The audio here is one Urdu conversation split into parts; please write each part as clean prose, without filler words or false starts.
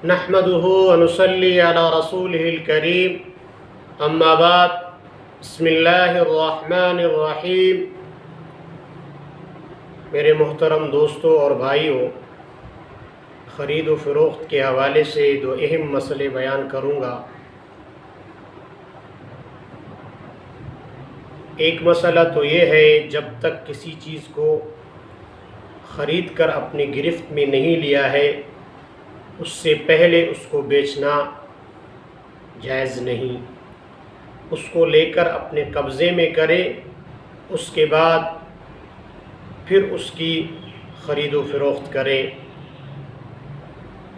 نحمده ونصلي على رسوله الكريم اما بعد بسم اللہ الرحمن الرحیم۔ میرے محترم دوستوں اور بھائیوں، خرید و فروخت کے حوالے سے دو اہم مسئلے بیان کروں گا۔ ایک مسئلہ تو یہ ہے، جب تک کسی چیز کو خرید کر اپنی گرفت میں نہیں لیا ہے اس سے پہلے اس کو بیچنا جائز نہیں۔ اس کو لے کر اپنے قبضے میں کرے، اس کے بعد پھر اس کی خرید و فروخت کرے،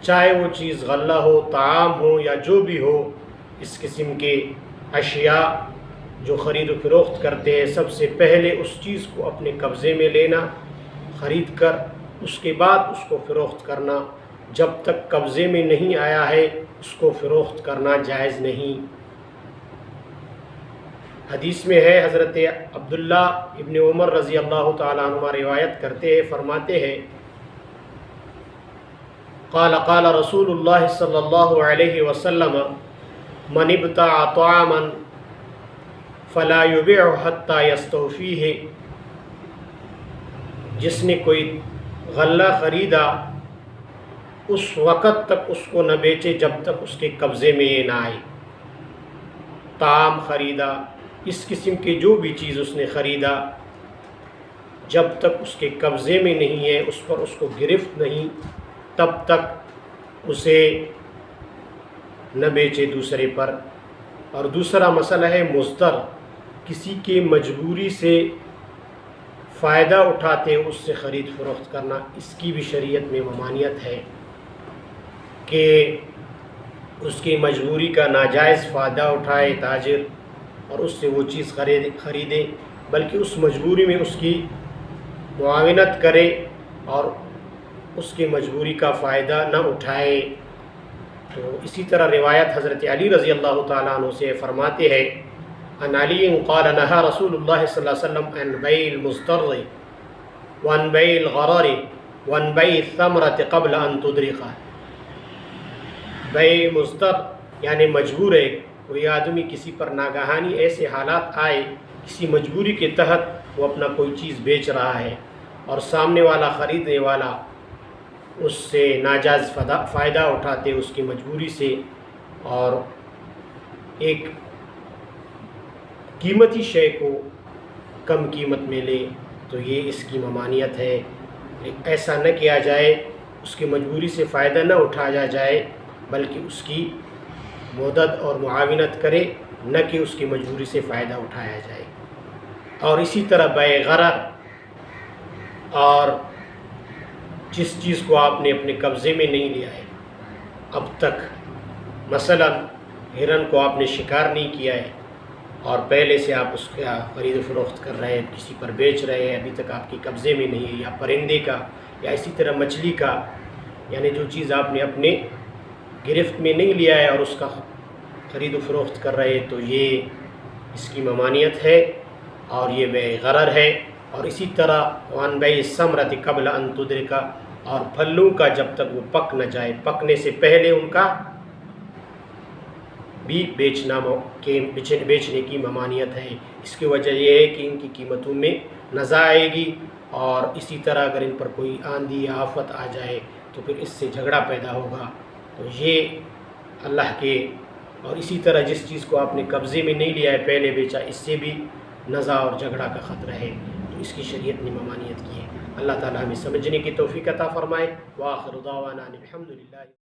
چاہے وہ چیز غلہ ہو، طعام ہو یا جو بھی ہو۔ اس قسم کے اشیاء جو خرید و فروخت کرتے ہیں، سب سے پہلے اس چیز کو اپنے قبضے میں لینا، خرید کر اس کے بعد اس کو فروخت کرنا۔ جب تک قبضے میں نہیں آیا ہے اس کو فروخت کرنا جائز نہیں۔ حدیث میں ہے، حضرت عبداللہ ابن عمر رضی اللہ تعالیٰ عنہ روایت کرتے ہیں، فرماتے ہیں، قال قال رسول اللہ صلی اللہ علیہ وسلم من ابتاع طعاما فلا یبیع حتی یستوفیہ۔ جس نے کوئی غلہ خریدا اس وقت تک اس کو نہ بیچے جب تک اس کے قبضے میں یہ نہ آئے۔ طعام خریدا، اس قسم کی جو بھی چیز اس نے خریدا، جب تک اس کے قبضے میں نہیں ہے، اس پر اس کو گرفت نہیں، تب تک اسے نہ بیچے دوسرے پر۔ اور دوسرا مسئلہ ہے مضطر، کسی کے مجبوری سے فائدہ اٹھاتے اس سے خرید فروخت کرنا، اس کی بھی شریعت میں ممانعت ہے کہ اس کی مجبوری کا ناجائز فائدہ اٹھائے تاجر اور اس سے وہ چیز خریدے، بلکہ اس مجبوری میں اس کی معاونت کرے اور اس کی مجبوری کا فائدہ نہ اٹھائے۔ تو اسی طرح روایت حضرت علی رضی اللہ تعالیٰ عنہ سے فرماتے ہیں، عن علی قال نہى رسول اللہ صلی اللہ علیہ وسلم عن بیع المضطر وعن بیع الغرر وعن بیع الثمرة قبل ان تدرکہ۔ بیع مضطر یعنی مجبور ہے، کوئی آدمی کسی پر ناگہانی ایسے حالات آئے، کسی مجبوری کے تحت وہ اپنا کوئی چیز بیچ رہا ہے اور سامنے والا خریدنے والا اس سے ناجائز فائدہ اٹھاتے اس کی مجبوری سے اور ایک قیمتی شے کو کم قیمت میں لے، تو یہ اس کی ممانعت ہے۔ ایسا نہ کیا جائے، اس کی مجبوری سے فائدہ نہ اٹھایا جائے، بلکہ اس کی مدد اور معاونت کرے، نہ کہ اس کی مجبوری سے فائدہ اٹھایا جائے۔ اور اسی طرح بیع غرر، اور جس چیز کو آپ نے اپنے قبضے میں نہیں لیا ہے اب تک، مثلا ہرن کو آپ نے شکار نہیں کیا ہے اور پہلے سے آپ اس کا خرید و فروخت کر رہے ہیں، کسی پر بیچ رہے ہیں، ابھی تک آپ کے قبضے میں نہیں ہے، یا پرندے کا، یا اسی طرح مچھلی کا، یعنی جو چیز آپ نے اپنے گرفت میں نہیں لیا ہے اور اس کا خرید و فروخت کر رہے ہیں، تو یہ اس کی ممانعت ہے اور یہ بیع غرر ہے۔ اور اسی طرح وعن بیع الثمرۃ قبل ان تدرکہ، اور پھلوں کا جب تک وہ پک نہ جائے، پکنے سے پہلے ان کا بھی بیچنے کی ممانعت ہے۔ اس کی وجہ یہ ہے کہ ان کی قیمتوں میں نزا آئے گی، اور اسی طرح اگر ان پر کوئی آندھی یا آفت آ جائے تو پھر اس سے جھگڑا پیدا ہوگا۔ تو یہ اللہ کے، اور اسی طرح جس چیز کو آپ نے قبضے میں نہیں لیا ہے پہلے بیچا، اس سے بھی نزا اور جھگڑا کا خطرہ ہے، تو اس کی شریعت نے ممانعت کی ہے۔ اللہ تعالیٰ ہمیں سمجھنے کی توفیق عطا فرمائے۔ وآخر دعوانا الحمدللہ۔